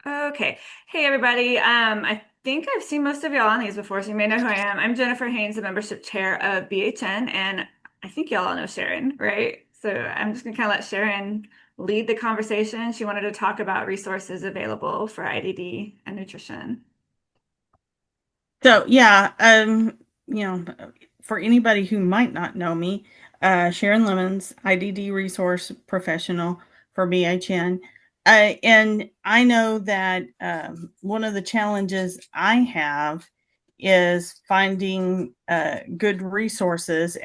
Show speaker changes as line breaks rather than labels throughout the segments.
Okay. Hey, everybody. I think I've seen most of y'all on these before, so you may know who I am. I'm Jennifer Haynes, the membership chair of BHN, and I think y'all all know Sharon, right? So I'm just gonna kind of let Sharon lead the conversation. She wanted to talk about resources available for IDD and nutrition.
So yeah, you know, for anybody who might not know me, Sharon Lemons, IDD resource professional for BHN. And I know that one of the challenges I have is finding good resources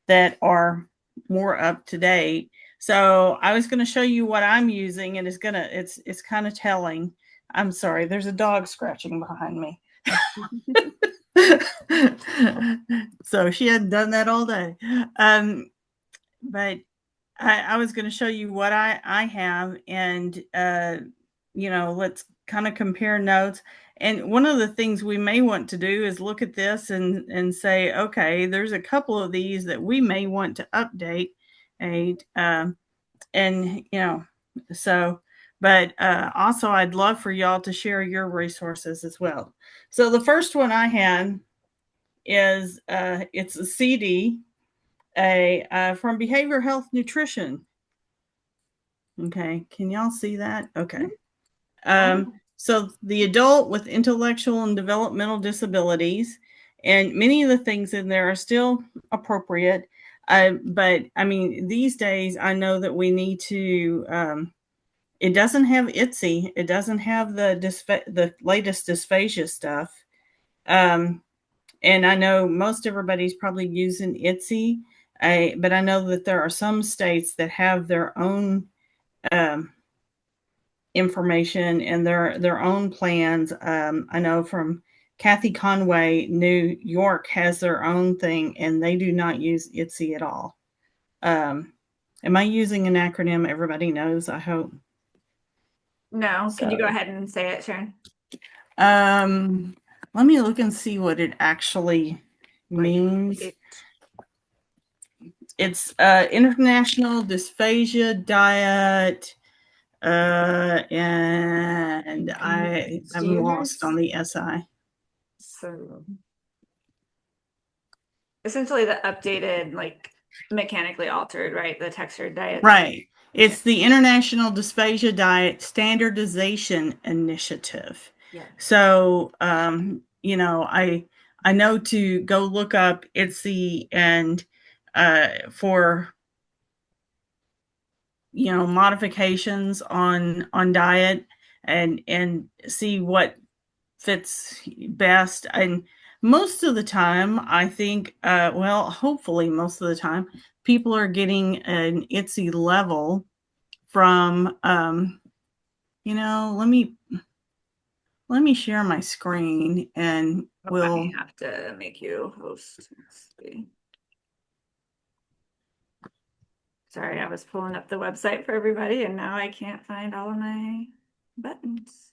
that are more up to date. So I was going to show you what I'm using, and it's kind of telling. I'm sorry, there's a dog scratching behind me. So she hadn't done that all day. But I was going to show you what I have, and let's kind of compare notes. And one of the things we may want to do is look at this and say, okay, there's a couple of these that we may want to update, and and so. But also, I'd love for y'all to share your resources as well. So the first one I had is it's a CD, from Behavioral Health Nutrition. Okay, can y'all see that? Okay. So the adult with intellectual and developmental disabilities, and many of the things in there are still appropriate. But I mean, these days I know that we need to. It doesn't have ITSE. It doesn't have the latest dysphagia stuff. Um, and I know most everybody's probably using ITSE, but I know that there are some states that have their own um, information and their own plans. I know from Kathy Conway, New York has their own thing, and they do not use ITSE at all. Am I using an acronym everybody knows? I hope
No, can you go
so.
ahead and say it, Sharon?
Um, Let me look and see what it actually
Like
means.
it.
It's International Dysphagia Diet, and I'm lost on
Standards.
the SI.
So essentially the updated, like mechanically altered, right? The textured diets.
Right.
Yeah.
It's the International Dysphagia Diet Standardization Initiative.
Yeah.
So, I know to go look up ITSE and for modifications on diet and see what fits best. And most of the time I think well, hopefully most of the time people are getting an ITSE level from let me share my screen and
Oh, I may
we'll.
have to make you host. Let's see. Sorry, I was pulling up the website for everybody and now I can't find all of my buttons.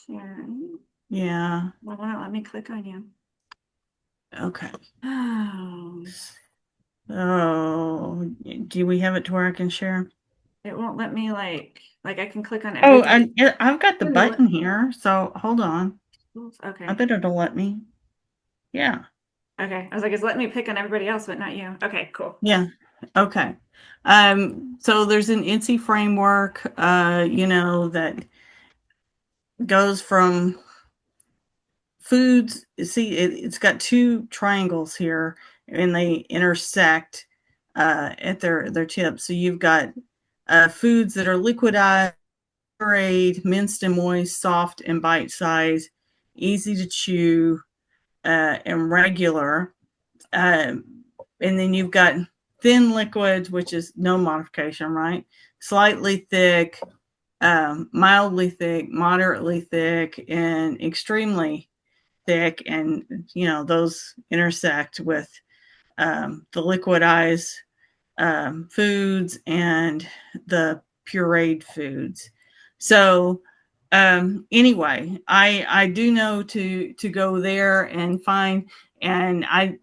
Sharon,
Yeah.
why won't it let me click on you?
Okay.
Oh,
Oh, do we have it to where I can share?
it won't let me like I can click on
Oh,
everything.
and I've got the button here, so hold on. I
Okay.
bet it'll let me. Yeah.
Okay. I was like, it's letting me pick on everybody else, but not you. Okay, cool.
Yeah. Okay. So there's an INSEE framework, that goes from foods. See, it's got two triangles here, and they intersect at their tips. So you've got foods that are liquidized, pureed, minced and moist, soft and bite size, easy to chew, and regular. Um, and then you've got thin liquids, which is no modification, right? Slightly thick, mildly thick, moderately thick, and extremely thick. And, those intersect with the liquidized foods and the pureed foods. So, anyway, I do know to go there and find, and I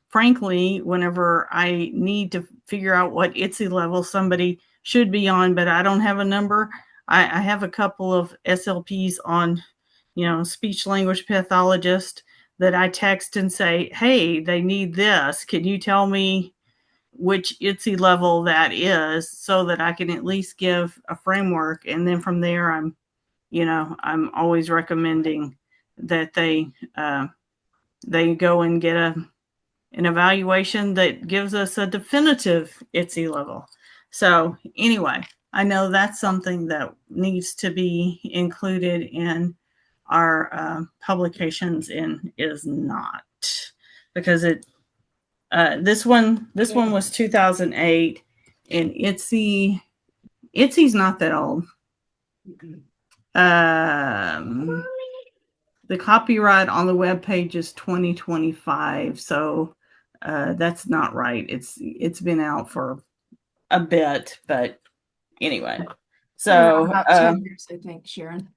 frankly, whenever I need to figure out what ITSE level somebody should be on, but I don't have a number, I have a couple of SLPs on, speech language pathologist that I text and say, hey, they need this. Can you tell me which ITSE level that is so that I can at least give a framework? And then from there, I'm always recommending that they go and get an evaluation that gives us a definitive ITSE level. So anyway, I know that's something that needs to be included in our publications and is not, because this one was 2008, and ITSE's not that old. Um, the copyright on the web page is 2025, so that's not right. It's been out for a bit, but anyway. So
about 10 years, I think, Sharon.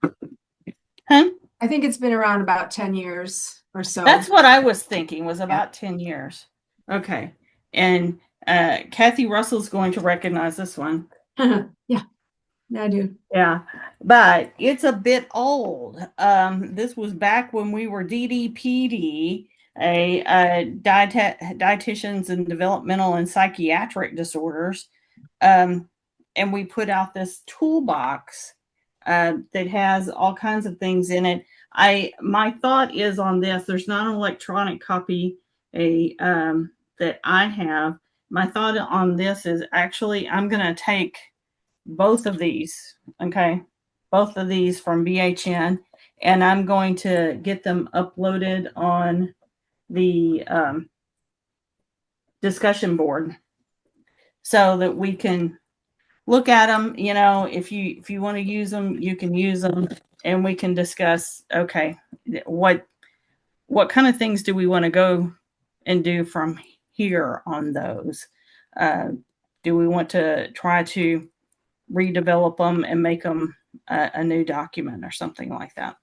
huh?
I think it's been around about 10 years or so.
That's what I was thinking, was about 10 years. Okay. And Kathy Russell's going to recognize this one.
Yeah, I do.
Yeah, but it's a bit old. This was back when we were DDPD, dietitians and developmental and psychiatric disorders. And we put out this toolbox that has all kinds of things in it. My thought is on this. There's not an electronic copy that I have. My thought on this is actually I'm going to take both of these, okay, both of these from BHN, and I'm going to get them uploaded on the discussion board so that we can look at them. If you want to use them, you can use them, and we can discuss, okay, what kind of things do we want to go and do from here on those. Do we want to try to redevelop them and make them a new document or something like that?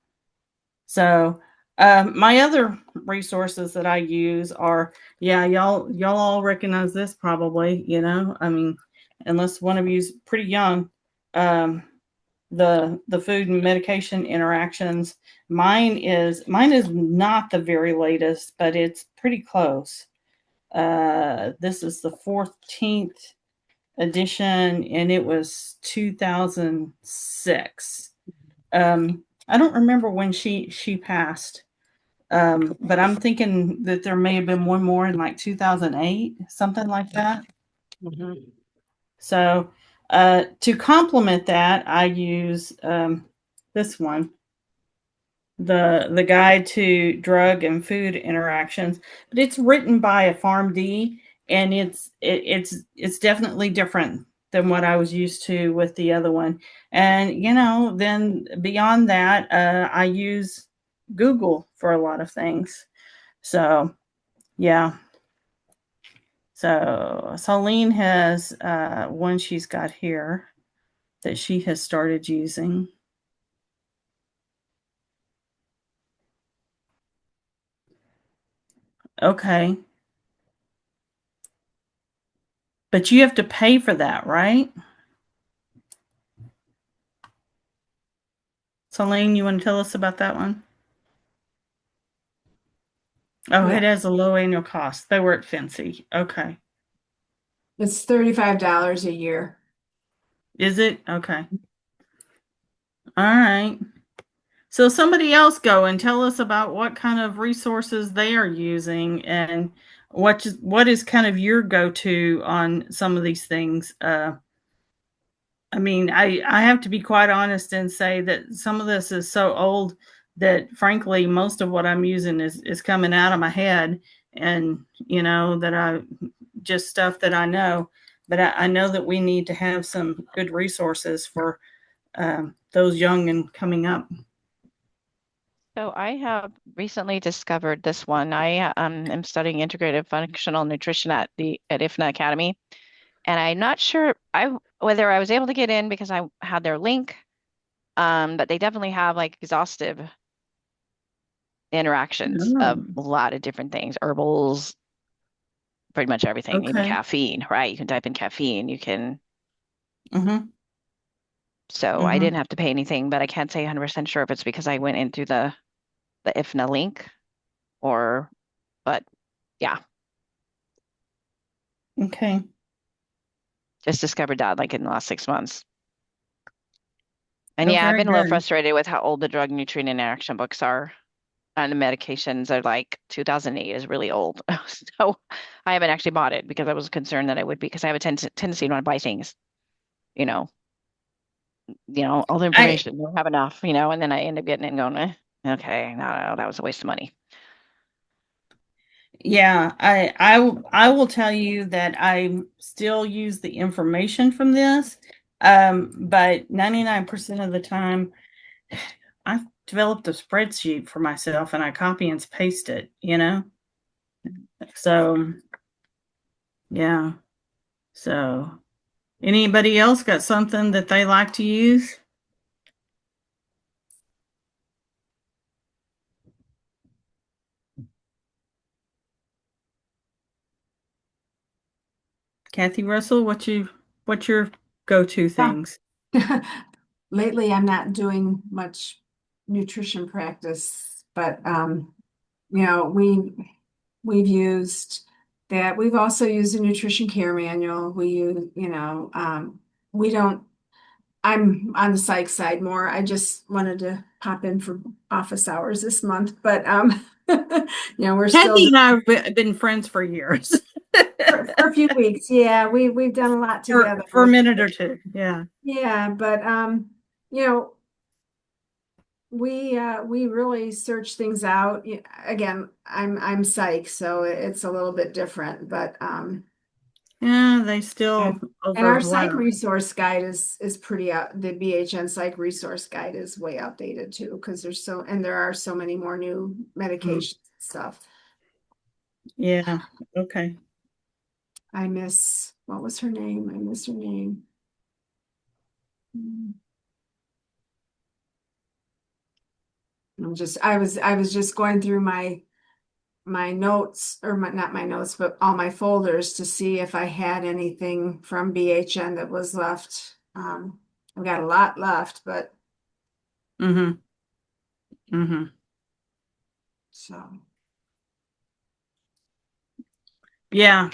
So my other resources that I use are, y'all all recognize this probably, I mean, unless one of you's pretty young, the food and medication interactions. Mine is not the very latest, but it's pretty close. This is the 14th edition, and it was 2006. I don't remember when she passed, but I'm thinking that there may have been one more in like 2008, something like that.
Mm-hmm.
So to complement that, I use this one, the Guide to Drug and Food Interactions, but it's written by a PharmD, and it's definitely different than what I was used to with the other one. And then beyond that, I use Google for a lot of things. So yeah. So Celine has one she's got here that she has started using. Okay. But you have to pay for that, right? Celine, you want to tell us about that one? Oh,
Yeah.
it has a low annual cost. They were at Fancy. Okay.
It's $35 a year.
Is it? Okay. All right. So somebody else go and tell us about what kind of resources they are using, and what is kind of your go-to on some of these things. I mean, I have to be quite honest and say that some of this is so old that frankly, most of what I'm using is coming out of my head, and that I just stuff that I know, but I know that we need to have some good resources for those young and coming up.
So I have recently discovered this one. I am studying integrative functional nutrition at IFNA Academy, and I'm not sure whether I was able to get in because I had their link, but they definitely have like exhaustive interactions of a lot of different things, herbals, pretty much everything, even
Okay.
caffeine, right? You can type in caffeine, you can.
Mm-hmm.
So I didn't have to pay anything, but I can't say 100% sure if it's because I went in through the IFNA link or, but yeah,
Okay.
just discovered that like in the last 6 months. And
Oh,
yeah, I've
very
been a little
good.
frustrated with how old the drug nutrient interaction books are. And the medications are like 2008 is really old. So I haven't actually bought it because I was concerned that I would be, because I have a tendency to want to buy things, you know, all the
I
information, don't have enough, and then I end up getting it and going, okay, no, that was a waste of money.
Yeah, I will tell you that I still use the information from this, but 99% of the time, I've developed a spreadsheet for myself and I copy and paste it, you know? So, yeah. So, anybody else got something that they like to use? Kathy Russell, what's your go-to
Yeah.
things?
Lately, I'm not doing much nutrition practice, but we've used that. We've also used a nutrition care manual. We use, we don't. I'm on the psych side more. I just wanted to pop in for office hours this month, but we're still
Kathy and I have been friends for years.
for a few weeks. Yeah, we've done a lot together
For a
with.
minute or two. Yeah.
Yeah, but you know, we really search things out. Again, I'm psych, so it's a little bit different, but
Yeah, they still
and our psych
overlap.
resource guide is pretty out. The BHN psych resource guide is way outdated too, because there are so many more new medications and stuff.
Yeah. Okay.
What was her name? I miss her name. I was just going through my notes, or not my notes, but all my folders to see if I had anything from BHN that was left. I've got a lot left, but
Mm-hmm. Mm-hmm.
so
Yeah.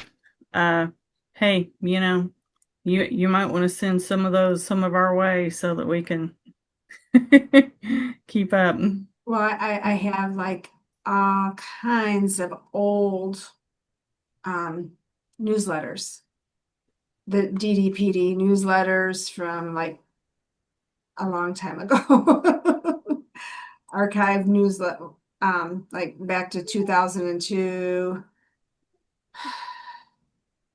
Uh, hey, you might want to send some of our way so that we can keep up.
well, I have like all kinds of old um newsletters, the DDPD newsletters from like a long time ago. Archive newsletter, like back to 2002,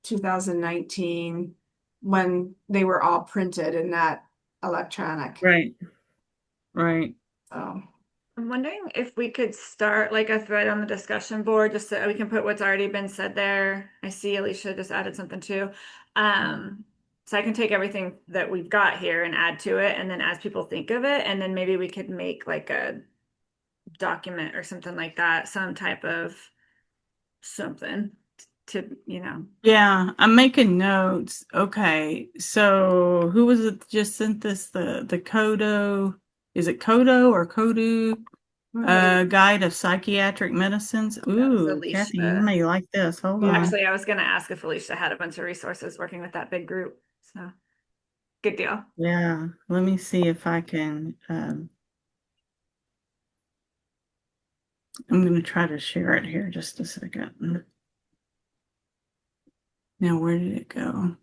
2019, when they were all printed and not electronic.
Right. Right.
So,
I'm wondering if we could start like a thread on the discussion board just so we can put what's already been said there. I see Alicia just added something too. Um, so I can take everything that we've got here and add to it, and then as people think of it, and then maybe we could make like a document or something like that, some type of something to.
Yeah, I'm making notes. Okay. So who was it that just sent this? The Kodo, is it Kodo or Kodu? Guide of Psychiatric Medicines.
That was
Ooh, Kathy, you
Alicia.
may like this. Hold
yeah.
on.
Actually, I was going to ask if Alicia had a bunch of resources working with that big group. So good deal.
Yeah, let me see if I can. I'm going to try to share it here just a second. Now, where did it go?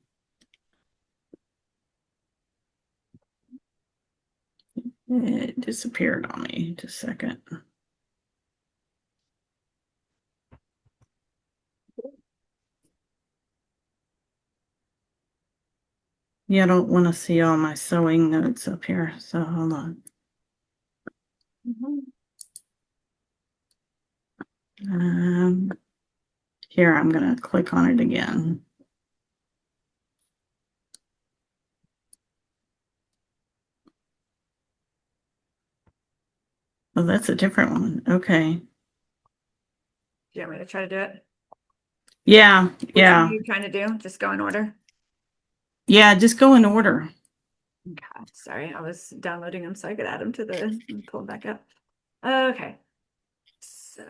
It disappeared on me. Just a second. Yeah, I don't want to see all my sewing notes up here. So hold on. Here, I'm going to click on it again. Oh, that's a different one. Okay.
Do you want me to try to do it?
Yeah,
Which one are
yeah.
you trying to do? Just go in order.
Yeah, just go in order.
Okay, sorry, I was downloading them so I could add them to the pull them back up. Okay, so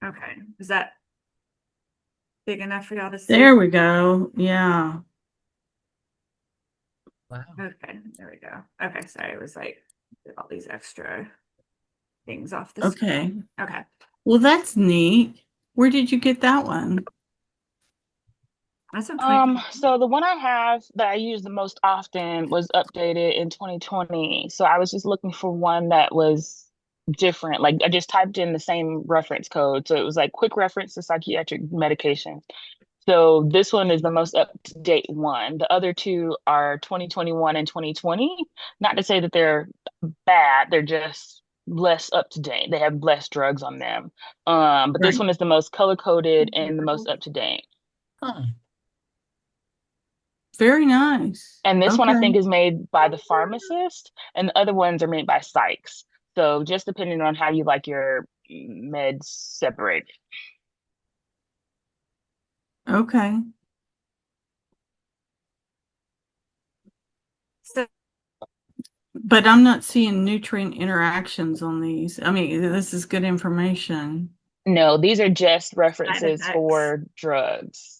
okay, is that big enough for y'all to see?
There we go. Yeah.
Wow.
Okay, there we go. Okay, sorry, it was like all these extra things off the
Okay.
screen. Okay.
Well, that's neat. Where did you get that one?
That's from 2020.
So the one I have that I use the most often was updated in 2020. So I was just looking for one that was different. Like I just typed in the same reference code. So it was like quick reference to psychiatric medication. So this one is the most up-to-date one. The other two are 2021 and 2020. Not to say that they're bad, they're just less up to date. They have less drugs on them. But this
Right.
one is the most color-coded and the most up to date.
Huh.
Very nice.
And this one I
Okay.
think is made by the pharmacist, and the other ones are made by psychs. So just depending on how you like your meds separated.
Okay.
So
But I'm not seeing nutrient interactions on these. I mean, this is good information.
No, these are just
side
references
effects.
for drugs.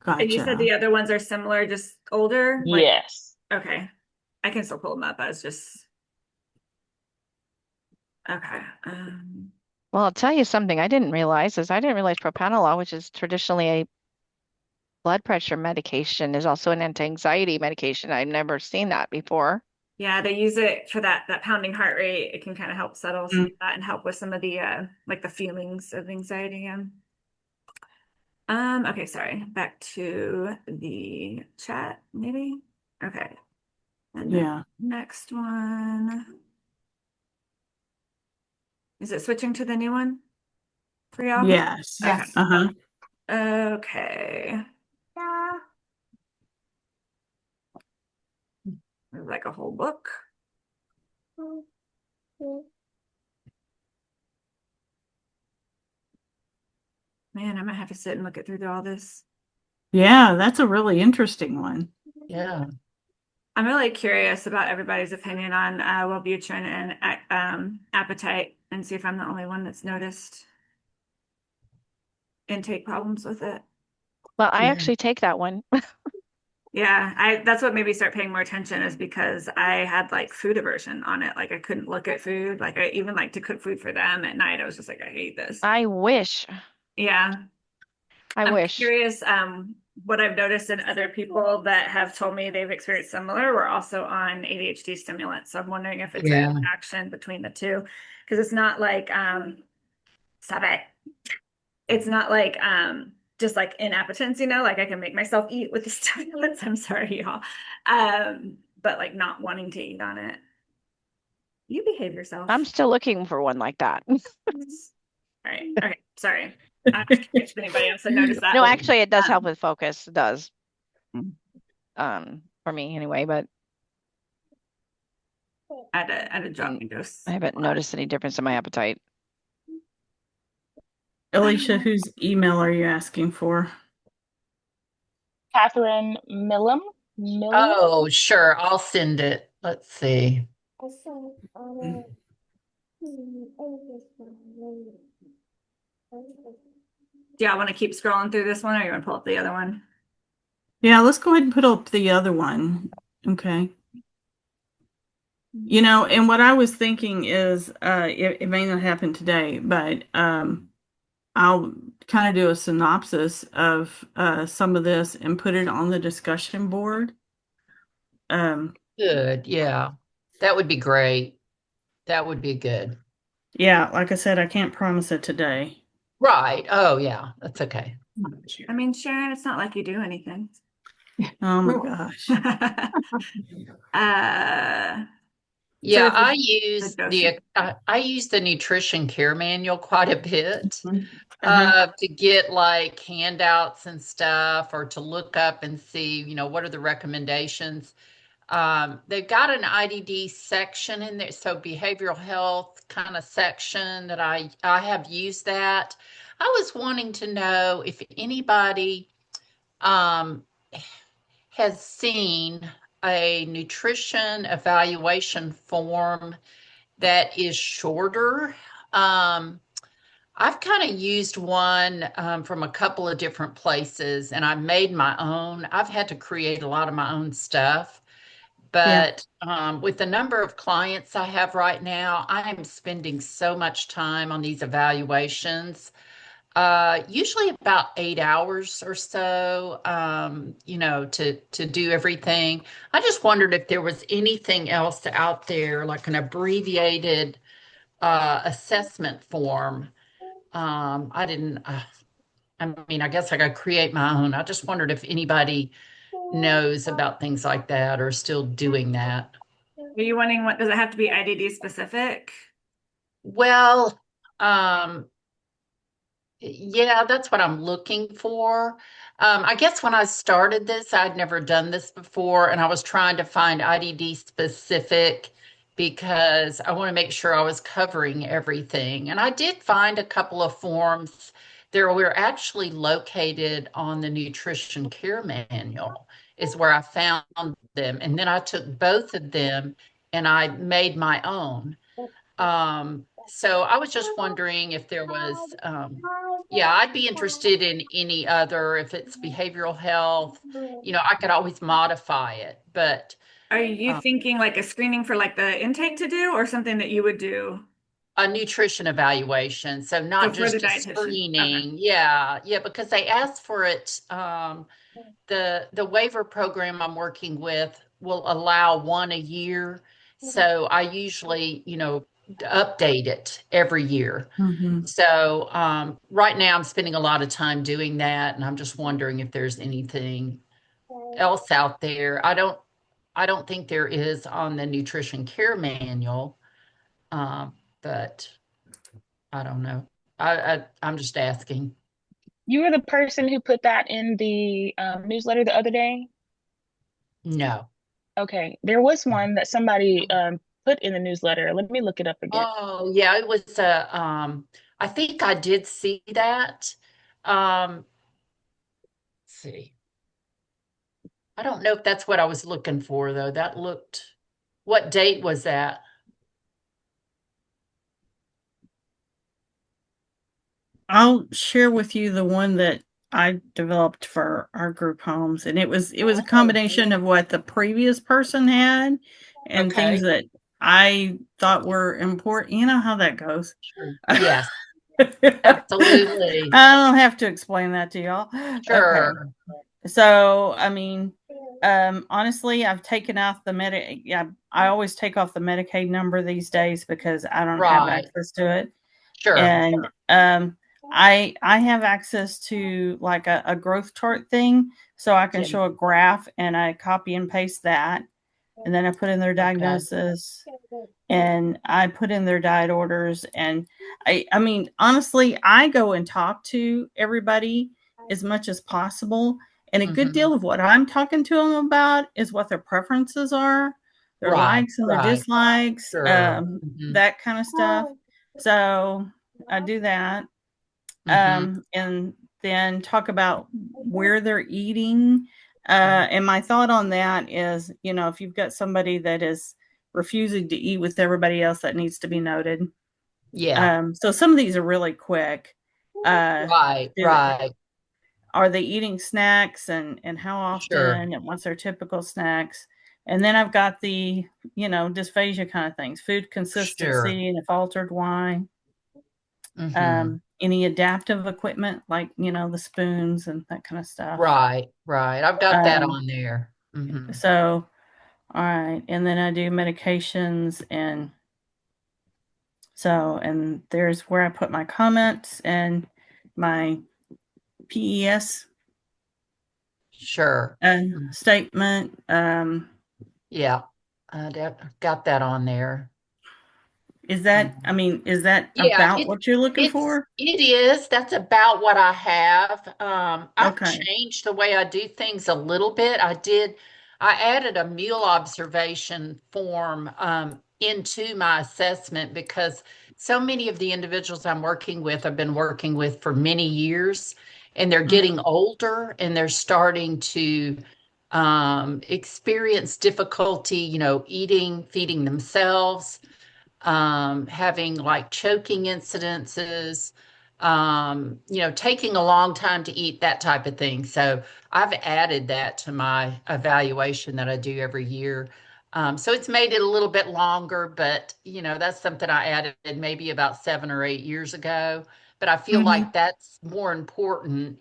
And you said
Gotcha.
the other ones are similar, just older? Like,
Yes.
okay. I can still pull them up. I was just okay.
Well, I'll tell you something I didn't realize propranolol, which is traditionally a blood pressure medication, is also an anti-anxiety medication. I've never seen that before.
Yeah, they use it for that pounding heart rate. It can kind of help settle some
Mm.
of that and help with some of the like the feelings of anxiety. Okay, sorry. Back to the chat, maybe. Okay. And then
Yeah.
next one. Is it switching to the new one for y'all?
Yes.
Okay.
Uh-huh.
Okay. Yeah. There's like a whole book. Man, I might have to sit and look it through all this.
Yeah, that's a really interesting one.
Yeah.
I'm really curious about everybody's opinion on Wellbutrin and appetite, and see if I'm the only one that's noticed intake problems with it.
Well, I
Yeah.
actually take that one.
Yeah, that's what made me start paying more attention, is because I had like food aversion on it. Like I couldn't look at food. Like I even like to cook food for them at night. I was just like, I hate this.
I wish.
Yeah.
I
I'm
wish.
curious, what I've noticed in other people that have told me they've experienced similar were also on ADHD stimulants. So I'm wondering if it's an
Yeah.
interaction between the two. Because it's not like stop it. It's not like just like inappetence, like I can make myself eat with the stimulants. I'm sorry, y'all. But like not wanting to eat on it. You behave yourself.
I'm still looking for one like that.
All right. Okay. Sorry. If anybody else had noticed that.
No, actually, it does help
Um,
with focus. It does. For me anyway, but
at a dropping dose.
I haven't noticed any difference in my appetite.
Alicia, whose email are you asking for?
Catherine Millam.
Oh, sure. I'll send it. Let's see.
Do y'all want to keep scrolling through this one, or you want to pull up the other one?
Yeah, let's go ahead and put up the other one. Okay. And what I was thinking is, it may not happen today, but I'll kind of do a synopsis of some of this and put it on the discussion board.
Good. Yeah. That would be great. That would be good.
Yeah, like I said, I can't promise it today.
Right. Oh, yeah. That's okay.
I mean, Sharon, it's not like you do anything.
Oh my gosh.
So
Yeah,
this
I
is
use
the dosing.
I use the nutrition care manual quite a bit
Uh-huh.
to get like handouts and stuff or to look up and see, what are the recommendations. They've got an IDD section in there, so behavioral health kind of section that I have used that. I was wanting to know if anybody um, has seen a nutrition evaluation form that is shorter. Um, I've kind of used one from a couple of different places, and I've made my own. I've had to create a lot of my own stuff,
Yeah.
but with the number of clients I have right now, I am spending so much time on these evaluations. Usually about 8 hours or so, to do everything. I just wondered if there was anything else out there, like an abbreviated assessment form. I didn't. I mean, I guess I got to create my own. I just wondered if anybody knows about things like that or still doing that.
Are you wanting what, does it have to be IDD specific?
Well, um, yeah, that's what I'm looking for. I guess when I started this, I'd never done this before, and I was trying to find IDD specific because I want to make sure I was covering everything. And I did find a couple of forms. There were actually located on the nutrition care manual, is where I found them. And then I took both of them and I made my own. So I was just wondering if there was, yeah, I'd be interested in any other, if it's behavioral health, I could always modify it, but
Are you
um,
thinking like a screening for like the intake to do or something that you would do?
a nutrition evaluation. So
So
not
for the
just a
dietitian. Okay.
screening. Yeah, yeah, because they asked for it. The waiver program I'm working with will allow one a year. So I usually, update it every year.
Hmm.
So right now I'm spending a lot of time doing that, and I'm just wondering if there's anything else out there. I don't think there is on the nutrition care manual, but I don't know. I'm just asking.
You were the person who put that in the newsletter the other day?
No.
Okay, there was one that somebody put in the newsletter. Let me look it up again.
Oh yeah, it was I think I did see that. Let's see. I don't know if that's what I was looking for though. What date was that?
I'll share with you the one that I developed for our group homes, and it was a
Oh,
combination of what the previous person had and things
okay.
that I thought were important. You know how that goes.
Sure. Yes,
I
absolutely.
don't have to explain that to y'all. Okay.
Sure.
So, I mean, honestly, I've taken off yeah, I always take off the Medicaid number these days because I don't have
Right.
access to it.
Sure.
And I have access to like a growth chart thing, so I can
Yeah.
show a graph and I copy and paste that, and then I put in their
Okay.
diagnosis and I put in their diet orders. And I mean, honestly, I go and talk to everybody as much as possible. And a good
Hmm.
deal of what I'm talking to them about is what their preferences are, their
Right.
likes and their
Right.
dislikes,
Sure. Hmm.
that kind of stuff. So I do that.
Hmm.
And then talk about where they're eating. And my thought on that is, if you've got somebody that is refusing to eat with everybody else, that needs to be noted.
Yeah.
So some of these are really quick. Uh,
Right. Right.
are they eating snacks and how
Sure.
often and what's their typical snacks? And then I've got the, dysphagia kind of things, food
Sure.
consistency and if altered, why.
Hmm.
Any adaptive equipment like, the spoons and that kind of stuff.
Right. Right. I've got that
Um,
on there. Hmm.
so, all right. And then I do medications and there's where I put my comments and my PES
Sure.
statement.
Yeah. Got that on there.
Is that, I mean, is that
Yeah,
about what you're looking for?
it is. That's about what I have. I've
Okay.
changed the way I do things a little bit. I did. I added a meal observation form into my assessment because so many of the individuals I'm working with, I've been working with for many years, and they're
Mhm.
getting older and they're starting to experience difficulty, eating, feeding themselves, having like choking incidences, taking a long time to eat, that type of thing. So I've added that to my evaluation that I do every year. So it's made it a little bit longer, but that's something I added maybe about 7 or 8 years ago. But I feel like
Mhm.
that's more important,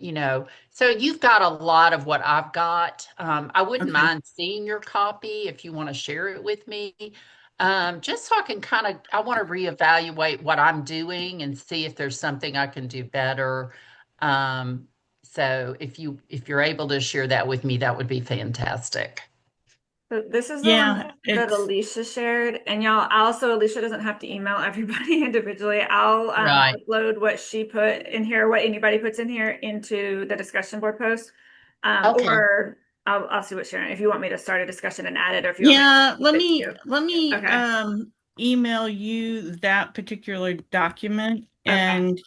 So you've got a lot of what I've got. I wouldn't
Okay.
mind seeing your copy if you want to share it with me. Just so I can I want to reevaluate what I'm doing and see if there's something I can do better. Um, so if you're able to share that with me, that would be fantastic.
So this is the one
Yeah,
that
it's
Alicia shared, and y'all also Alicia doesn't have to email everybody individually. I'll
Right.
upload what she put in here, what anybody puts in here into the discussion board post.
Okay.
Or I'll see what Sharon, if you want me to start a discussion and add it, or if you want me to
yeah, let
keep it
me
too.
let me
Okay.
email you that particular document,
Okay.
and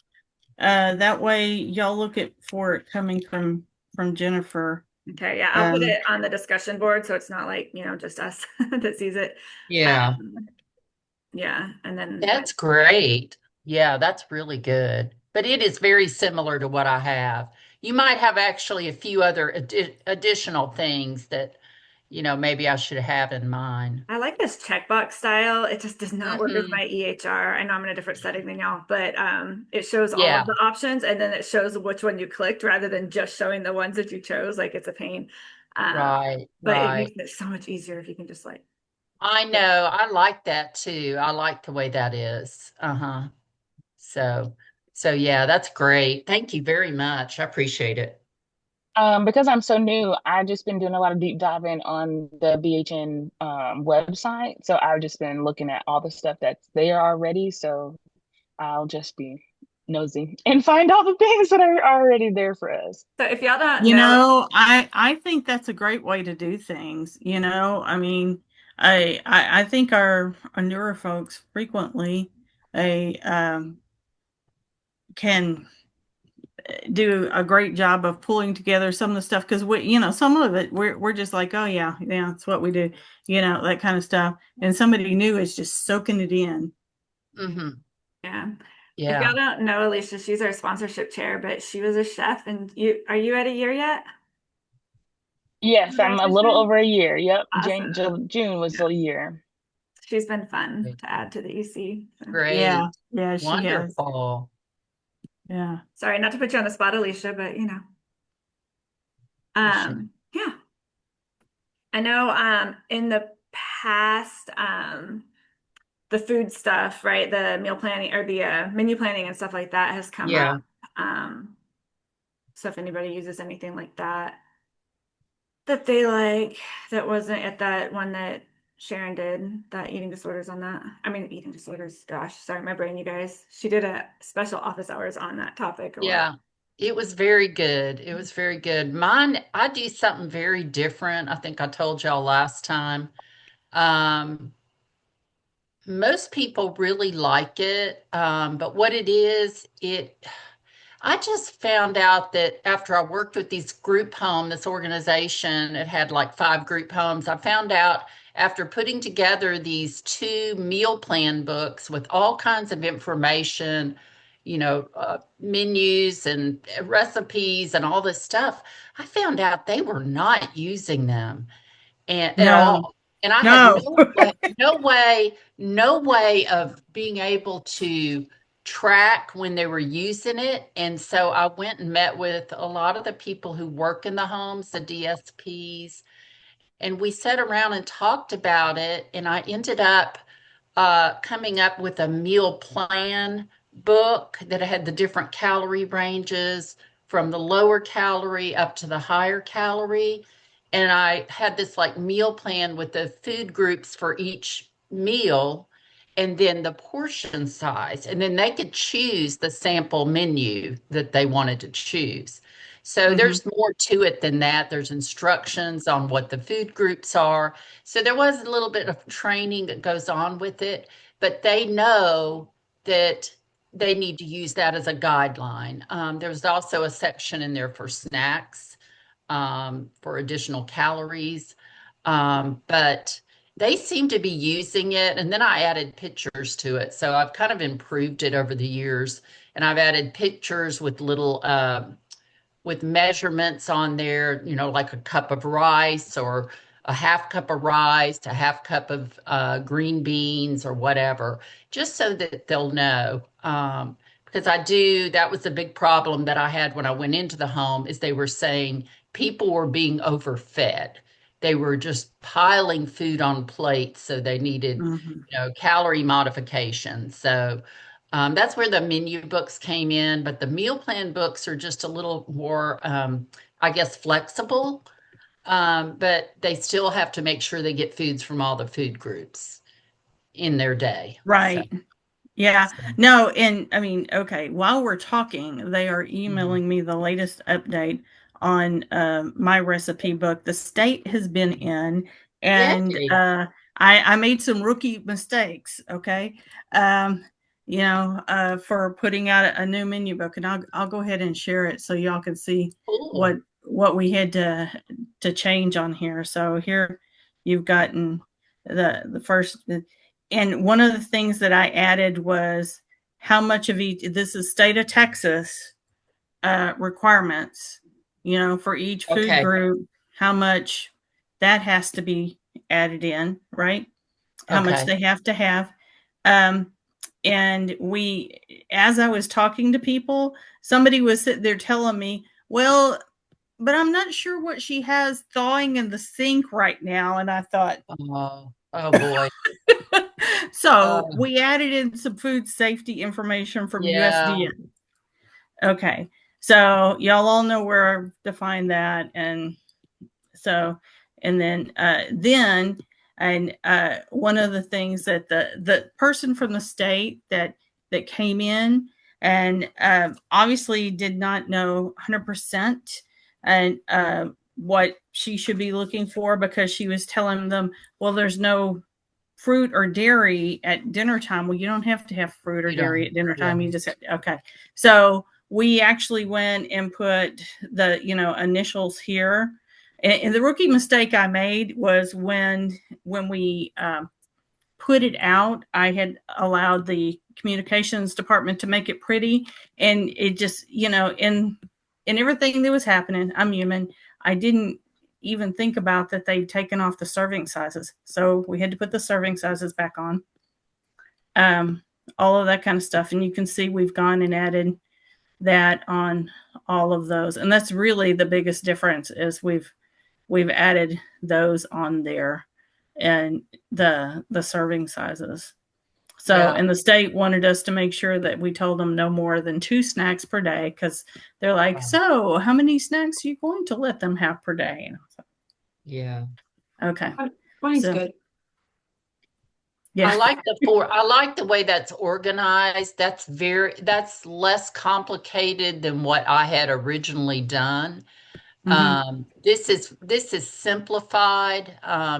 that way y'all look at for it coming from Jennifer.
Okay. Yeah, I'll put
Um
it on the discussion board so it's not like, just us that sees it.
Yeah.
Um, yeah, and then
That's great. Yeah, that's really good. But it is very similar to what I have. You might have actually a few other additional things that, maybe I should have in mind.
I like this checkbox style. It just does not work with
Hmm.
my EHR. I know I'm in a different setting than y'all, but it shows all of
Yeah,
the options and then it shows which one you clicked rather than just showing the ones that you chose. Like it's a pain. Um,
right,
but it
right.
makes it so much easier if you can just like
I
click.
know. I like that too. I like the way that is. Uh-huh. So, so yeah, that's great. Thank you very much. I appreciate it.
Because I'm so new, I've just been doing a lot of deep diving on the BHN website. So I've just been looking at all the stuff that's there already. So I'll just be nosy and find all the things that are already there for us.
So if y'all don't know,
I think that's a great way to do things. I mean, I think our newer folks frequently they can do a great job of pulling together some of the stuff because some of it we're just like, oh yeah, it's what we do, that kind of stuff. And somebody new is just soaking it in.
Hmm.
yeah. If y'all
Yeah.
don't know Alicia, she's our sponsorship chair, but she was a chef and are you at a year yet?
Yes, I'm a little
Congratulations.
over a year. Yep,
Awesome.
June was
Yeah.
a year.
She's been fun to add to the EC. So.
Yeah,
Great.
yeah, she has.
Wonderful.
Yeah.
Sorry, not to put you on the spot, Alicia, but
Appreciate it.
yeah. I know in the past the food stuff, right? The meal planning or the menu planning and stuff like that has come up.
Yeah.
Um, so if anybody uses anything like that they like that wasn't at that one that Sharon did, that eating disorders on that. I mean eating disorders, gosh, sorry, my brain, you guys. She did a special office hours on that topic or whatever.
Yeah. It was very good. It was very good. Mine, I do something very different. I think I told y'all last time. Um, Most people really like it, but what it is, I just found out that after I worked with this organization, it had like 5 group homes. I found out after putting together these 2 meal plan books with all kinds of information, menus and recipes and all this stuff, I found out they were not using them and at
No,
all. And I had
no.
no way of being able to track when they were using it. And so I went and met with a lot of the people who work in the homes, the DSPs, and we sat around and talked about it. And I ended up coming up with a meal plan book that had the different calorie ranges from the lower calorie up to the higher calorie. And I had this like meal plan with the food groups for each meal and then the portion size. And then they could choose the sample menu that they wanted to choose. So there's more to it than that. There's instructions on what the food groups are. So there was a little bit of training that goes on with it, but they know that they need to use that as a guideline. There's also a section in there for snacks, for additional calories. But they seem to be using it. And then I added pictures to it. So I've kind of improved it over the years. And I've added pictures with little, with measurements on there, like a cup of rice or a half cup of rice, a half cup of green beans or whatever, just so that they'll know. Because that was a big problem that I had when I went into the home, is they were saying people were being overfed. They were just piling food on plates, so they needed, calorie modification. So that's where the menu books came in, but the meal plan books are just a little more, I guess, flexible. But they still have to make sure they get foods from all the food groups in their day. So,
Right. Yeah. No, and I mean, okay, while we're talking, they are emailing me the latest update on my recipe book. The state has been in, and
yay.
I made some rookie mistakes, okay? Um, for putting out a new menu book, and I'll go ahead and share it so y'all can see
Cool.
what we had to change on here. So here you've gotten the first. And one of the things that I added was how much of each, this is state of Texas requirements, for each food
Okay.
group, how much that has to be added in, right? How much
Okay.
they have to have. And as I was talking to people, somebody was sitting there telling me, well, but I'm not sure what she has thawing in the sink right now. And I thought,
Oh boy.
so we added in some food safety information from
Yeah.
USDA. Okay. So y'all all know where to find that. And so, and then one of the things that the person from the state that came in and obviously did not know 100% and what she should be looking for, because she was telling them, well, there's no fruit or dairy at dinner time. Well, you don't have to have fruit or dairy at dinner time.
Yeah.
You just have, okay. So we actually went and put the initials here. And the rookie mistake I made was when we put it out, I had allowed the communications department to make it pretty, and it just in everything that was happening, I'm human. I didn't even think about that they'd taken off the serving sizes, so we had to put the serving sizes back on. All of that kind of stuff, and you can see we've gone and added that on all of those, and that's really the biggest difference is we've added those on there and the serving sizes. So,
Yeah.
and the state wanted us to make sure that we told them no more than 2 snacks per day, because they're like,
Wow.
so how many snacks are you going to let them have per day? And I was
Yeah.
like, okay.
20's
So,
good.
yeah.
I like the way that's organized. That's less complicated than what I had originally done. This is simplified.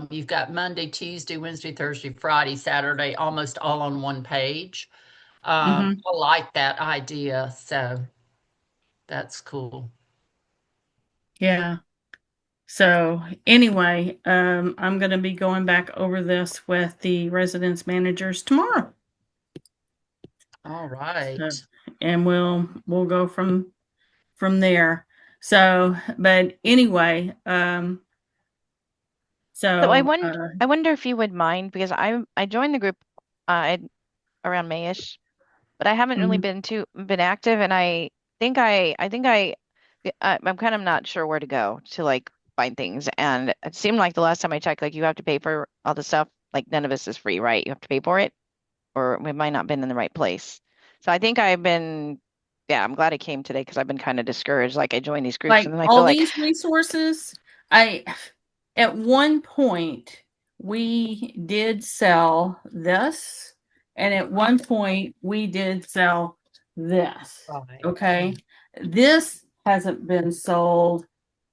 You've got Monday, Tuesday, Wednesday, Thursday, Friday, Saturday, almost all on one page. I like that idea, so that's cool.
Yeah. So anyway, I'm going to be going back over this with the residence managers tomorrow.
All right.
So, and we'll go from there. So, but anyway,
So I wonder if you would mind, because I joined the group around Mayish, but I haven't really been active, and I'm kind of not sure where to go to like find things. And it seemed like the last time I checked, like you have to pay for all the stuff. Like none of this is free, right? You have to pay for it, or we might not been in the right place. So I think yeah, I'm glad I came today because I've been kind of discouraged. Like I joined these groups
like
and then I
all
feel like
these resources, at one point we did sell this, and at one point we did sell this.
Right.
Okay. This hasn't been sold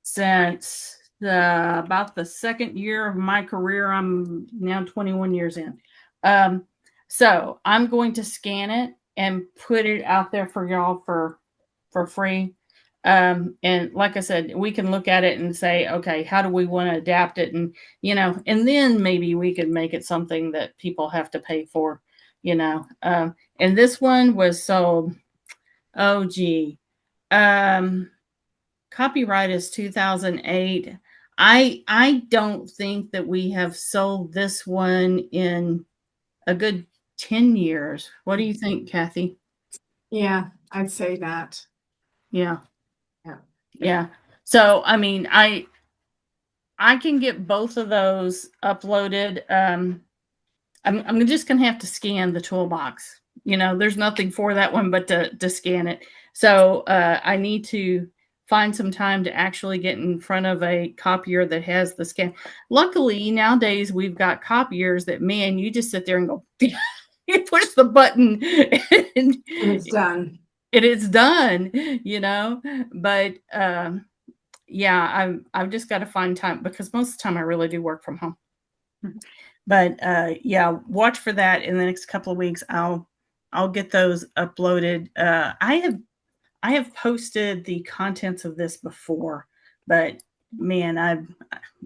since about the second year of my career. I'm now 21 years in. So I'm going to scan it and put it out there for y'all for free. And like I said, we can look at it and say, okay, how do we want to adapt it? And, and then maybe we could make it something that people have to pay for, and this one was sold, oh, gee, copyright is 2008. I don't think that we have sold this one in a good 10 years. What do you think, Kathy?
Yeah, I'd say that.
Yeah.
Yeah.
Yeah. So, I mean, I can get both of those uploaded. I'm just going to have to scan the toolbox. There's nothing for that one but to scan it. So I need to find some time to actually get in front of a copier that has the scan. Luckily, nowadays we've got copiers that, man, you just sit there and go, you push the button and
it's done.
It is done, but yeah, I've just got to find time because most of the time I really do work from home. But yeah, watch for that in the next couple of weeks. I'll get those uploaded. I have posted the contents of this before, but man,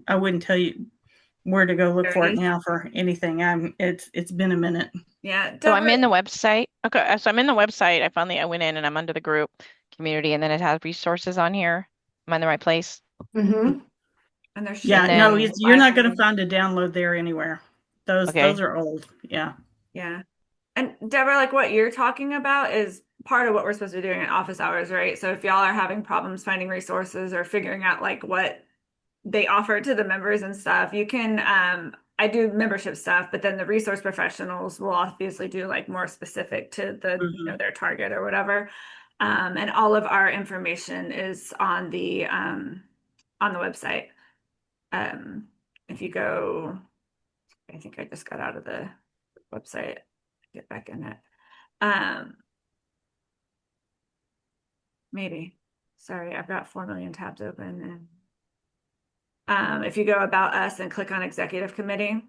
I wouldn't tell you where to go look for it now for anything. It's been a minute.
Yeah.
So I'm in the website. Okay, so I'm in the website. I went in and I'm under the group community, and then it has resources on here. Am I in the right place?
Mm-hmm.
And there's
no, you're not going to find a download there anywhere. Those are old. Yeah.
Yeah. And Deborah, like what you're talking about is part of what we're supposed to be doing in office hours, right? So if y'all are having problems finding resources or figuring out like what they offer to the members and stuff, you can I do membership stuff, but then the resource professionals will obviously do like more specific to the their target or whatever. And all of our information is on the website. If you go, I think I just got out of the website, get back in it. Maybe. Sorry, I've got 4 million tabs open. And if you go about us and click on executive committee,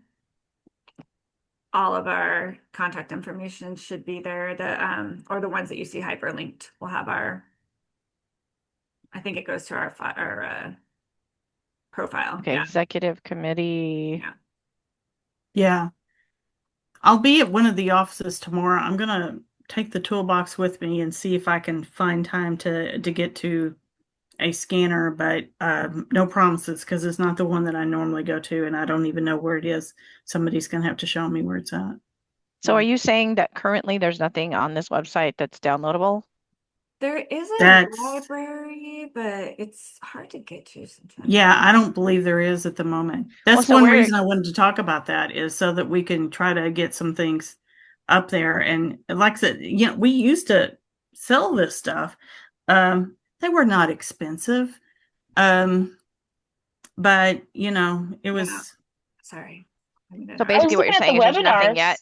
all of our contact information should be there. Or the ones that you see hyperlinked will have our, I think it goes to our profile.
Okay, executive committee.
Yeah. I'll be at one of the offices tomorrow. I'm going to take the toolbox with me and see if I can find time to get to a scanner, but no promises because it's not the one that I normally go to and I don't even know where it is. Somebody's going to have to show me where it's at.
So are you saying that currently there's nothing on this website that's downloadable?
There is a library, but it's hard to get to sometimes.
Yeah, I don't believe there is at the moment. That's one reason I wanted to talk about that, is so that we can try to get some things up there. And like I said, we used to sell this stuff. They were not expensive. But it was.
Sorry.
So basically what you're saying is there's nothing yet.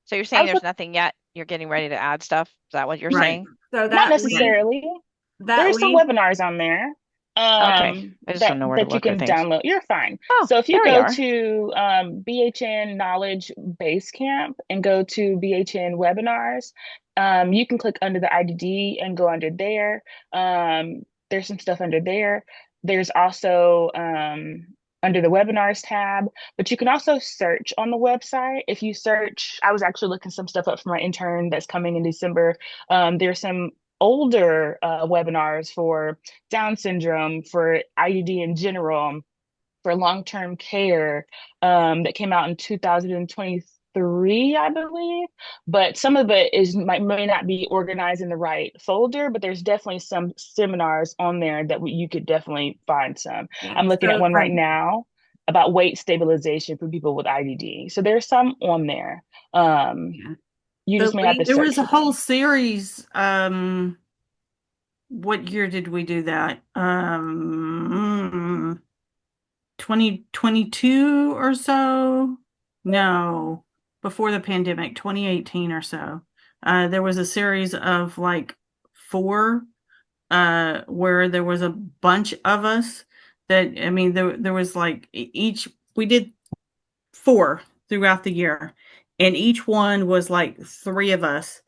So you're saying there's nothing yet. You're getting ready to add stuff. Is that what you're saying?
So not necessarily. There's some webinars on there.
Okay. I just don't know where to look
that you can download. You're fine. So if you go to BHN Knowledge Basecamp and go to BHN Webinars, you can click under the IDD and go under there. There's some stuff under there. There's also under the webinars tab, but you can also search on the website. If you search, I was actually looking some stuff up for my intern that's coming in December. There's some older webinars for Down syndrome, for IDD in general, for long-term care that came out in 2023, I believe. But some of it may not be organized in the right folder, but there's definitely some seminars on there that you could definitely find some. Yeah, I'm looking at one right now about weight stabilization for people with IDD. So there's some on there. You just may have to search.
There was a whole series. What year did we do that? 2022 or so? No, before the pandemic, 2018 or so. There was a series of like 4 where there was a bunch of us that, I mean, there was like we did 4 throughout the year, and each one was like 3 of us.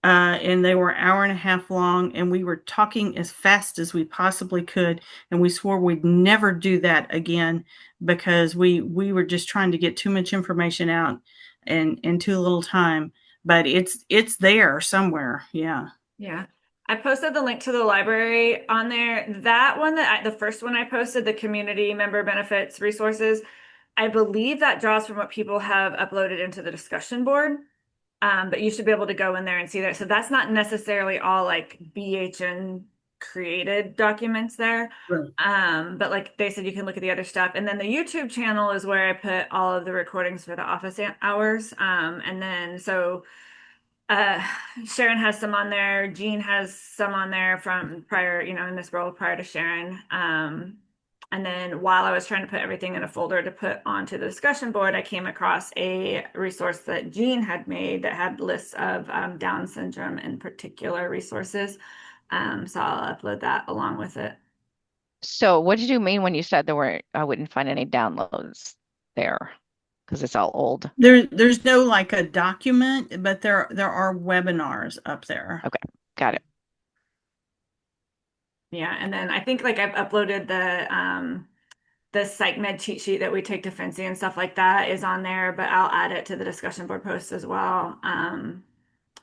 And they were hour and a half long, and we were talking as fast as we possibly could, and we swore we'd never do that again because we were just trying to get too much information out and in too little time. But it's there somewhere. Yeah.
Yeah. I posted the link to the library on there. That one the first one I posted, the community member benefits resources, I believe that draws from what people have uploaded into the discussion board. But you should be able to go in there and see that. So that's not necessarily all like BHN created documents there.
Right.
But like they said, you can look at the other stuff. And then the YouTube channel is where I put all of the recordings for the office hours. And then so uh Sharon has some on there, Jean has some on there from prior, in this role prior to Sharon. And then while I was trying to put everything in a folder to put onto the discussion board, I came across a resource that Jean had made that had lists of Down syndrome in particular resources. So I'll upload that along with it.
So what did you mean when you said I wouldn't find any downloads there? Because it's all old.
There's no like a document, but there are webinars up there.
Okay, got it.
Yeah, and then I think like I've uploaded the psych med cheat sheet that we take to Fancy and stuff like that is on there, but I'll add it to the discussion board post as well.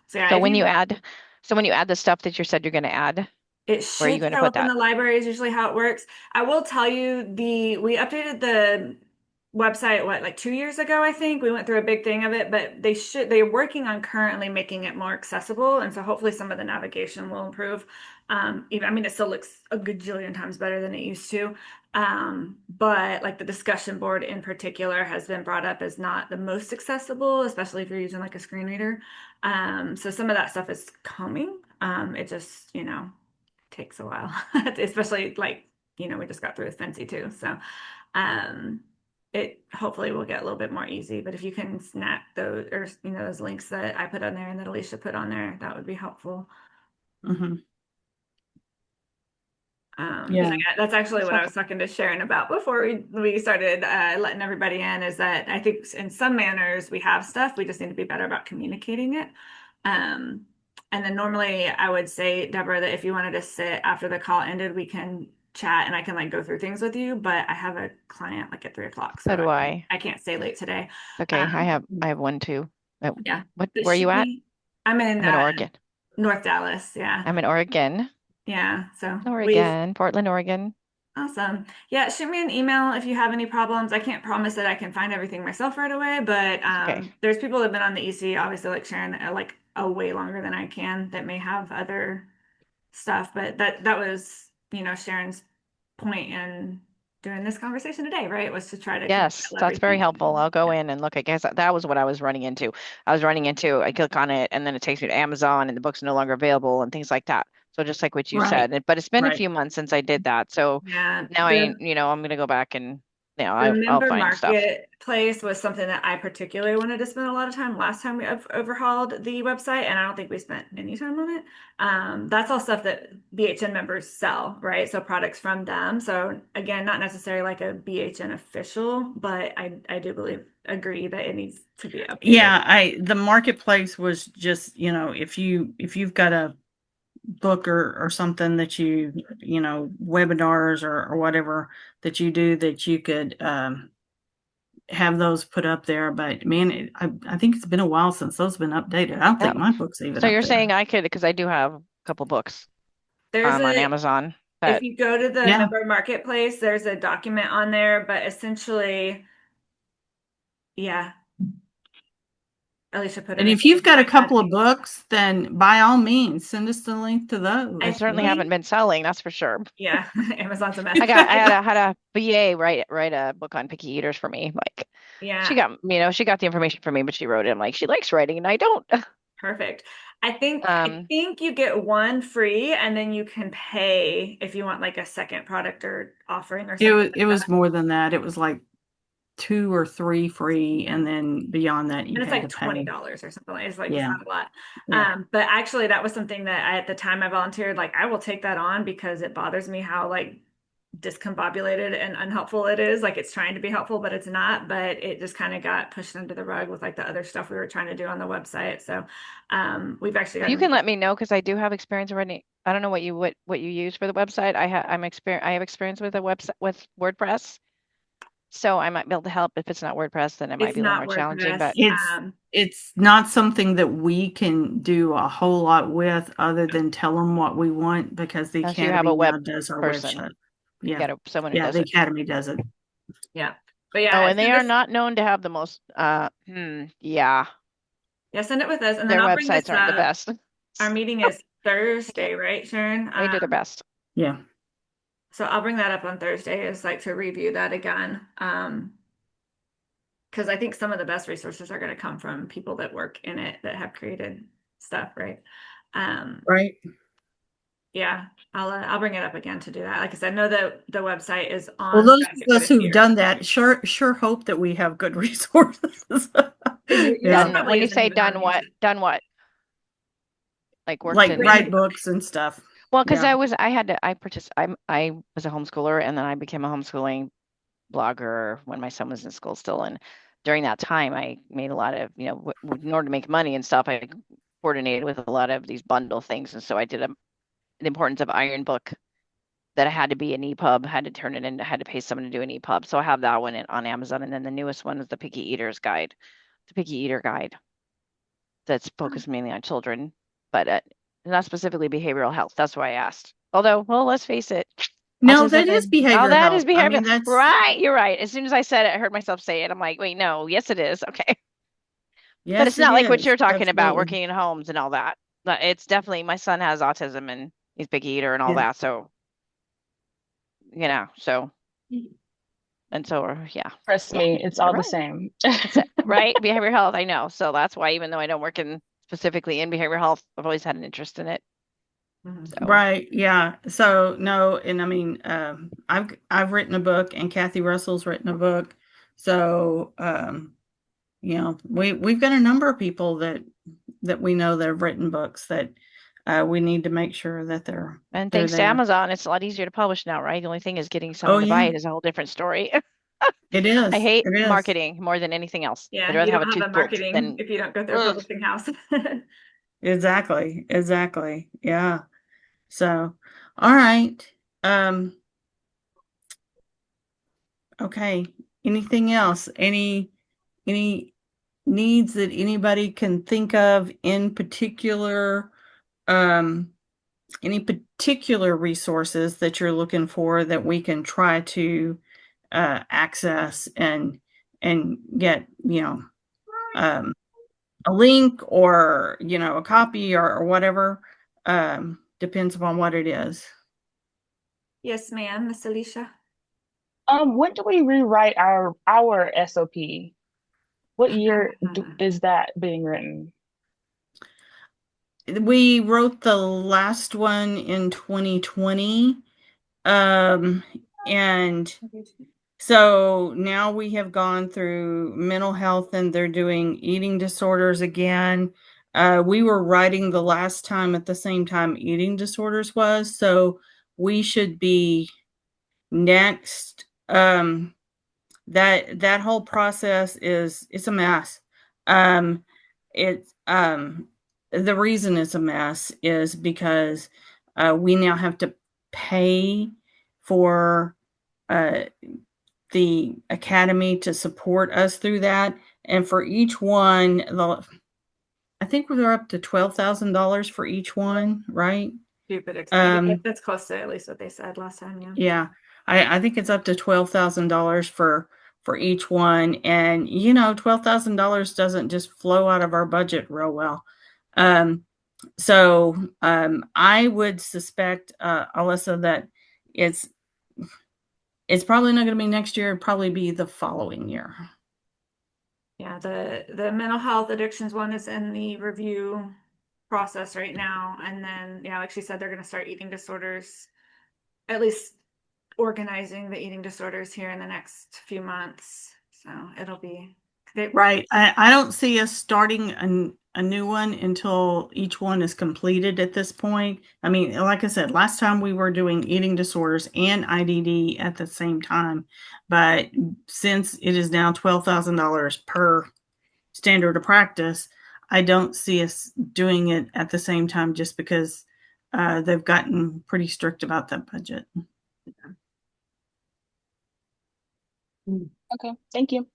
So yeah,
So when you add the stuff that you said you're going to add,
it
where are you
should
going to
show
put
up in
that?
the library is usually how it works. I will tell you we updated the website like 2 years ago, I think. We went through a big thing of it, but they're working on currently making it more accessible. And so hopefully some of the navigation will improve. Even, I mean, it still looks a gajillion times better than it used to. But like the discussion board in particular has been brought up as not the most accessible, especially if you're using like a screen reader. So some of that stuff is coming. It just, takes a while, especially like, we just got through with Fancy too. So, it hopefully will get a little bit more easy, but if you can snap those or, those links that I put on there and that Alicia put on there, that would be helpful.
Mm-hmm.
Yeah, that's actually what I was talking to Sharon about before we started letting everybody in, is that I think in some manners we have stuff, we just need to be better about communicating it. And then normally I would say, Deborah, that if you wanted to sit after the call ended, we can chat and I can like go through things with you, but I have a client like at 3:00, so
So do I.
I can't stay late today.
Okay, I have one too.
Yeah.
Where are you at?
I'm
I'm in Oregon.
North Dallas. Yeah.
I'm in Oregon.
Yeah. So
Portland, Oregon.
Awesome. Yeah, shoot me an email if you have any problems. I can't promise that I can find everything myself right away, but
Okay.
there's people that have been on the EC, obviously like Sharon, like a way longer than I can, that may have other stuff. But that was, Sharon's point in doing this conversation today, right? Was to try to
Yes,
compile
that's very
everything.
helpful. I'll go in and look. I guess that was what I was running into. I click on it and then it takes me to Amazon and the book's no longer available and things like that. So just like what you
Right.
said, but it's been a
Right.
few months since I did that. So
Yeah.
now I'm going to go back and
The
I'll
member
find stuff.
marketplace was something that I particularly wanted to spend a lot of time last time we overhauled the website, and I don't think we spent any time on it. That's all stuff that BHN members sell, right? So products from them. So again, not necessarily like a BHN official, but I do agree that it needs to be updated.
Yeah, the marketplace was just, if you've got a book or something that webinars or whatever that you do, that you could have those put up there. But man, I think it's been a while since those have been updated. I don't think my book's even
So
up
you're
there.
saying I could, because I do have a couple books on Amazon.
If you go to the member marketplace, there's a document on there, but essentially, yeah. Alicia put it.
And if you've got a couple of books, then by all means, send us the link to those.
I certainly haven't been selling, that's for sure.
Yeah, Amazon's a mess.
I had a BA write a book on picky eaters for me. Like,
yeah,
she got the information for me, but she wrote it. I'm like, she likes writing and I don't.
Perfect. I think you get one free, and then you can pay if you want like a second product or offering or something.
It was more than that. It was like 2 or 3 free, and then beyond that you
And it's
had
like
to pay.
$20 or something. It's like, it's
Yeah.
not a lot.
Yeah.
But actually that was something that at the time I volunteered, like I will take that on because it bothers me how like discombobulated and unhelpful it is. Like it's trying to be helpful, but it's not. But it just kind of got pushed under the rug with like the other stuff we were trying to do on the website. So we've actually
You
gotten.
can let me know because I do have experience already. I don't know what you use for the website. I have experience with a website with WordPress, so I might be able to help. If it's not WordPress, then it might
It's
be a little
not
more challenging.
WordPress.
But
It's not something that we can do a whole lot with other than tell them what we want, because the
unless you have a
Academy now
web
does our
person,
website.
you
Yeah.
got someone who
Yeah,
does
the
it.
Academy does it.
Yeah. But
Oh,
yeah,
and they
send
are
us,
not known to have the most. Yeah,
yeah, send it with us. And then
their
I'll bring this
websites aren't the
up.
best.
Our meeting is Thursday, right, Sharon?
They do their best.
Yeah.
So I'll bring that up on Thursday is like to review that again. Because I think some of the best resources are going to come from people that work in it that have created stuff, right?
Right.
Yeah, I'll bring it up again to do that. Like I said, I know that the website is
Well,
on
those
track
of
for
us
this
who've
year.
done that sure hope that we have good resources.
Yours
Yeah.
Done
probably
when you
isn't
say
even on
done
yours.
what? Done what? Like worked
Like
in.
write
Written.
books and stuff.
Well, because
Yeah.
I was a homeschooler and then I became a homeschooling blogger when my son was in school still. And during that time, I made a lot of, in order to make money and stuff, I coordinated with a lot of these bundle things. And so I did the importance of Iron Book that I had to be an EPUB, had to turn it in, had to pay someone to do an EPUB. So I have that one on Amazon. And then the newest one is the Picky Eater's Guide, the Picky Eater Guide that's focused mainly on children, but not specifically behavioral health. That's why I asked. Although, well, let's face it,
No, that
autism
is
and
behavior
that is
health. I
behavior.
mean, that's
Right, you're right. As soon as I said it, I heard myself say it. I'm like, wait, no, yes, it is. Okay. But it's
yes, it
not like what
is.
you're talking about,
Absolutely.
working in homes and all that. But it's definitely my son has autism and he's a picky eater and all
Yeah.
that. So, so and so yeah.
Trust
Yeah,
me, it's
you're
all the
right.
same.
It's right. Behavioral health, I know. So that's why even though I don't work specifically in behavioral health, I've always had an interest in it. So
Right. Yeah. So no, and I mean, I've written a book, and Kathy Russell's written a book. So we've got a number of people that we know that have written books that we need to make sure that
and
they're
thanks to
there.
Amazon, it's a lot easier to publish now, right? The only thing is getting
Oh
someone to buy
yeah,
it is a whole different story.
it
I
is.
hate
It is.
marketing more than anything else. I'd
Yeah, you
rather have a
don't have
tooth
a
pulled
marketing
than
if you don't go through a
ugh.
publishing house.
Exactly. Exactly. Yeah. So, all right. Um, okay. Anything else? Any needs that anybody can think of in particular? Um, any particular resources that you're looking for that we can try to access and get, um, a link or, a copy or whatever. Depends upon what it is.
Yes, ma'am, Miss Alicia.
When do we rewrite our SOP? What year is that being written?
We wrote the last one in 2020. And so now we have gone through mental health, and they're doing eating disorders again. We were writing the last time at the same time eating disorders was, so we should be next. That whole process it's a mess. It's The reason it's a mess is because we now have to pay for uh, the academy to support us through that, and for each one, I think we're up to $12,000 for each one, right?
Stupid expensive.
Um,
That's close to at least what they said last time, yeah.
yeah, I think it's up to $12,000 for each one, and $12,000 doesn't just flow out of our budget real well. So I would suspect, Alyssa, that it's it's probably not going to be next year. It'd probably be the following year.
Yeah, the mental health addictions one is in the review process right now. And then, yeah, like she said, they're going to start eating disorders, at least organizing the eating disorders here in the next few months. So it'll be
Right. I don't see us starting a new one until each one is completed at this point. I mean, like I said, last time we were doing eating disorders and IDD at the same time, but since it is now $12,000 per standard of practice, I don't see us doing it at the same time just because they've gotten pretty strict about that budget.
Okay, thank you.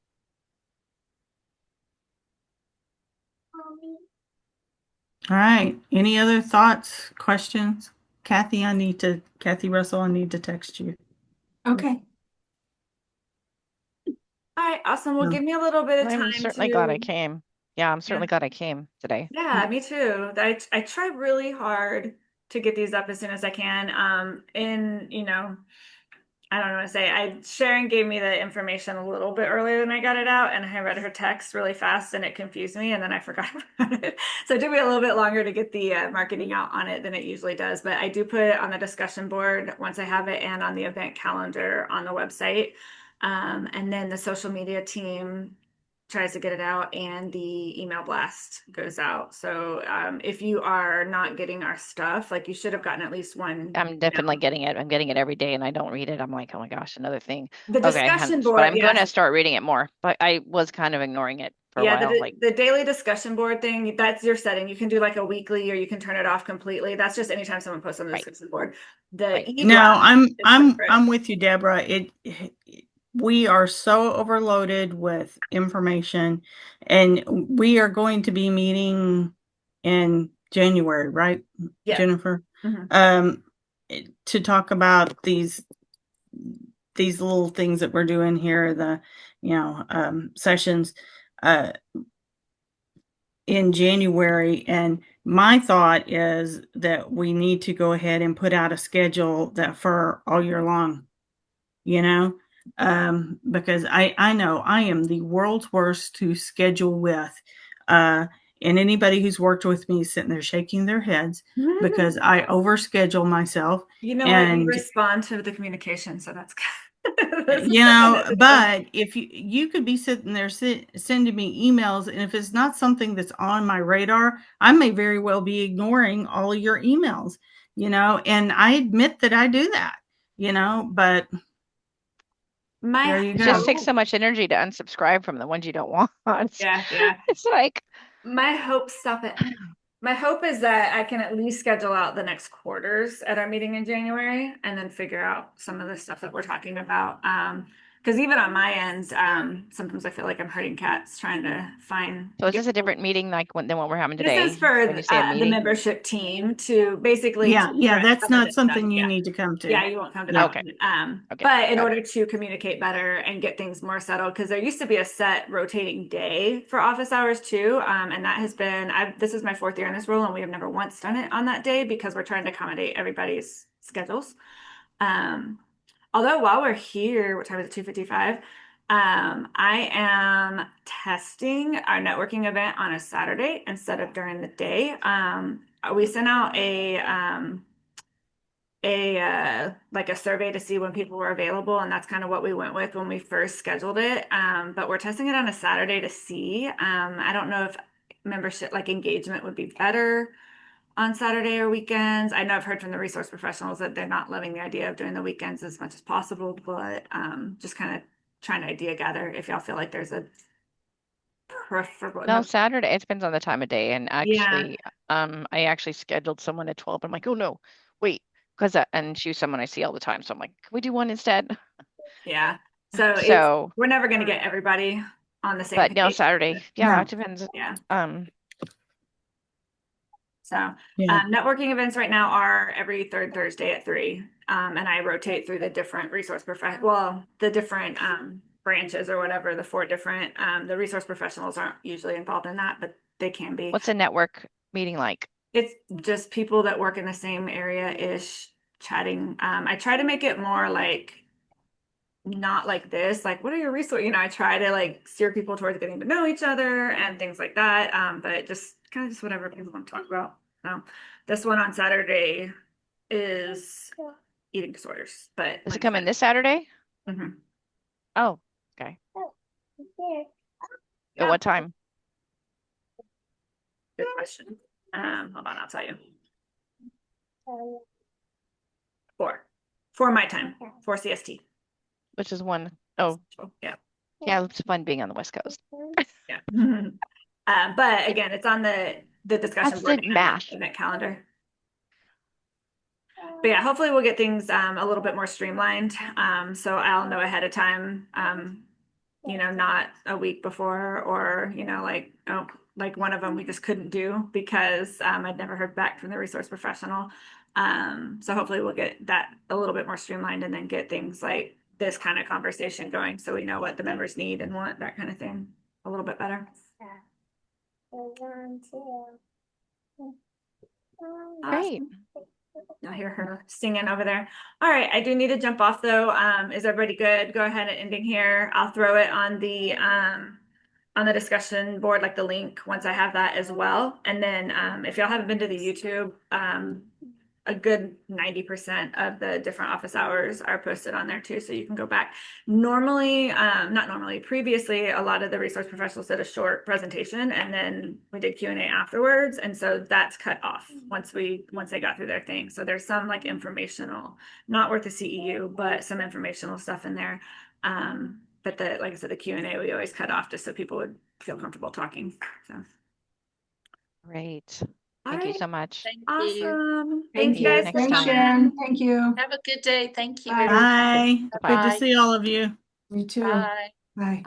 All right. Any other thoughts, questions? Kathy Russell, I need to text you.
Okay.
all right, awesome. Well,
No.
give me a little bit of
I'm
time
certainly glad I
to,
came. Yeah, I'm
yeah,
certainly glad I came today.
yeah, me too. I try really hard to get these up as soon as I can. I don't know what to say. Sharon gave me the information a little bit earlier than I got it out, and I read her text really fast, and it confused me, and then I forgot about it. So it took me a little bit longer to get the marketing out on it than it usually does. But I do put it on the discussion board once I have it, and on the event calendar on the website. And then the social media team tries to get it out, and the email blast goes out. So if you are not getting our stuff, like you should have gotten at least one.
I'm definitely getting it. I'm getting it every day and I don't read it. I'm like, oh my gosh, another thing.
The
Okay,
discussion
but
board,
I'm going
yes.
to start reading it more. But I was kind of ignoring it for a
Yeah,
while. Like,
the daily discussion board thing, that's your setting. You can do like a weekly or you can turn it off completely. That's just anytime someone posts on the
right,
discussion board. The
right.
No,
e-blast is
I'm
separate.
with you, Deborah. We are so overloaded with information, and we are going to be meeting in January, right,
Yeah.
Jennifer?
Mhm.
To talk about these little things that we're doing here, the sessions in January. And my thought is that we need to go ahead and put out a schedule that for all year long, because I know I am the world's worst to schedule with. And anybody who's worked with me is sitting there shaking their heads because I overschedule myself.
You know what? You
And
respond to the communication, so that's good. This is
but if you could be sitting there sending me emails, and if it's not something that's on my radar, I may very well be ignoring all of your emails, and I admit that I do that, but there
my
you
It
go.
just takes
hope.
so much energy to unsubscribe from the ones you don't want.
Yeah.
It's like,
My hope, stop it. My hope is that I can at least schedule out the next quarters at our meeting in January and then figure out some of the stuff that we're talking about. Because even on my end, sometimes I feel like I'm herding cats trying to find.
so is this a different meeting than what we're having
This is
today?
for
When you say a
the
meeting?
membership team to basically
Yeah,
to
yeah,
address
that's
some of
not
this stuff.
something you
Yeah.
need to come to.
Yeah, you won't come to
Yeah.
that
Okay.
one.
Okay.
But in
Got
order to communicate better and get things more settled, because there used to be a set rotating day for office hours too, and that has been. This is my 4th year in this role, and we have never once done it on that day because we're trying to accommodate everybody's schedules. Um, Although while we're here, what time is it? 2:55. I am testing our networking event on a Saturday instead of during the day. We sent out like a survey to see when people were available, and that's kind of what we went with when we first scheduled it. But we're testing it on a Saturday to see. I don't know if membership like engagement would be better on Saturday or weekends. I know I've heard from the resource professionals that they're not loving the idea of doing the weekends as much as possible, but just kind of trying to idea gather if y'all feel like there's a preferable.
No,
No,
Saturday, it depends on the time of day. And
yeah,
actually, I actually scheduled someone at 12. I'm like, oh no, wait, and she's someone I see all the time. So I'm like, can we do one instead?
yeah. So
So,
we're never going to get everybody on the same
but no,
page.
Saturday. Yeah,
No.
it depends.
Yeah.
Um,
So
Yeah.
networking events right now are every third Thursday at 3. And I rotate through the different the different branches or whatever, the 4 different, the resource professionals aren't usually involved in that, but they can be.
what's a network meeting like?
It's just people that work in the same area-ish chatting. I try to make it more like not like this, like what are your resources? I try to like steer people towards getting to know each other and things like that. But just kind of just whatever people want to talk about. So this one on Saturday is eating disorders, but
Does it
like
come in this Saturday?
Mhm.
Oh, okay. At what time?
Good question. Hold on, I'll tell you. 4 my time, 4 CST.
Which is one. Oh,
Yeah.
yeah, it's fun being on the West Coast.
Yeah. But again, it's on the discussion
That's
board
the
and
math.
the event calendar. But yeah, hopefully we'll get things a little bit more streamlined. So I'll know ahead of time, not a week before, or, like one of them we just couldn't do because I'd never heard back from the resource professional. So hopefully we'll get that a little bit more streamlined and then get things like this kind of conversation going so we know what the members need and want, that kind of thing, a little bit better.
Great.
I hear her singing over there. All right, I do need to jump off though. Is everybody good? Go ahead and ending here. I'll throw it on the discussion board, like the link, once I have that as well. And then if y'all haven't been to the YouTube, a good 90% of the different office hours are posted on there too, so you can go back. Normally, not normally, previously, a lot of the resource professionals did a short presentation and then we did Q&A afterwards, and so that's cut off once they got through their thing. So there's some like informational, not worth the CEU, but some informational stuff in there. But like I said, the Q&A we always cut off just so people would feel comfortable talking. So
Great. Thank you so much.
Thank you.
awesome.
Thank
Thank
you.
guys
Next
for
Thanks,
time.
Sharon.
coming.
Thank you.
Have a good day. Thank you.
Bye.
Bye. Good
Bye.
to see all of you.
You too.
Bye.
Bye.